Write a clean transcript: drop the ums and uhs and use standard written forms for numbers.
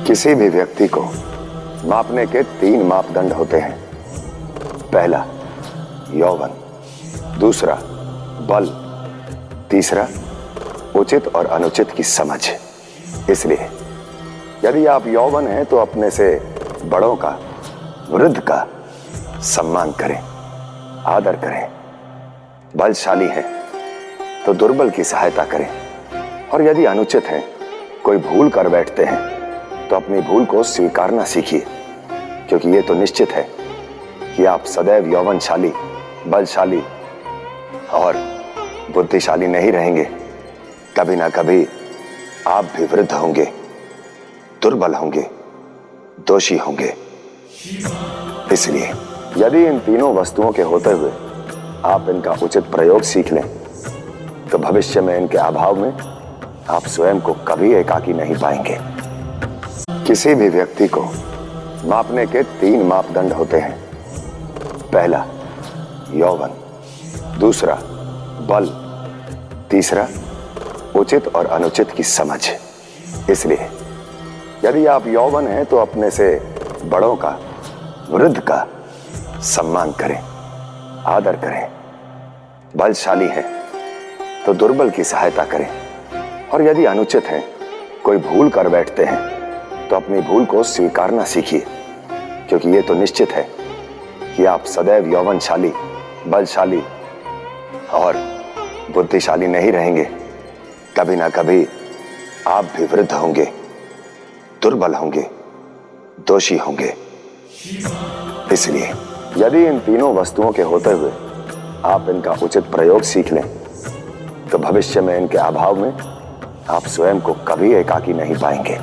किसी भी व्यक्ति को मापने के 3 मापदंड होते हैं। पहला यौवन, दूसरा बल, तीसरा उचित और अनुचित की समझ। इसलिए यदि आप यौवन हैं तो अपने से बड़ों का, वृद्ध का सम्मान करें, आदर करें। बलशाली हैं तो दुर्बल की सहायता करें, और यदि अनुचित हैं, कोई भूल कर बैठते हैं, तो अपनी भूल को स्वीकारना सीखिए, क्योंकि ये तो निश्चित है कि आप सदैव यौवनशाली, बलशाली और बुद्धिशाली नहीं रहेंगे। कभी ना कभी आप भी वृद्ध होंगे, दुर्बल होंगे, दोषी होंगे। इसलिए यदि इन तीनों वस्तुओं के होते हुए आप इनका उचित प्रयोग सीख लें, तो भविष्य में इनके अभाव में आप स्वयं को कभी एकाकी नहीं पाएंगे। किसी भी व्यक्ति को मापने के 3 मापदंड होते हैं। पहला यौवन, दूसरा बल, तीसरा उचित और अनुचित की समझ। इसलिए यदि आप यौवन हैं तो अपने से बड़ों का, वृद्ध का सम्मान करें, आदर करें। बलशाली हैं तो दुर्बल की सहायता करें, और यदि अनुचित हैं, कोई भूल कर बैठते हैं, तो अपनी भूल को स्वीकारना सीखिए, क्योंकि ये तो निश्चित है कि आप सदैव यौवनशाली, बलशाली और बुद्धिशाली नहीं रहेंगे। कभी ना कभी आप भी वृद्ध होंगे, दुर्बल होंगे, दोषी होंगे। इसलिए यदि इन तीनों वस्तुओं के होते हुए आप इनका उचित प्रयोग सीख लें, तो भविष्य में इनके अभाव में आप स्वयं को कभी एकाकी नहीं पाएंगे।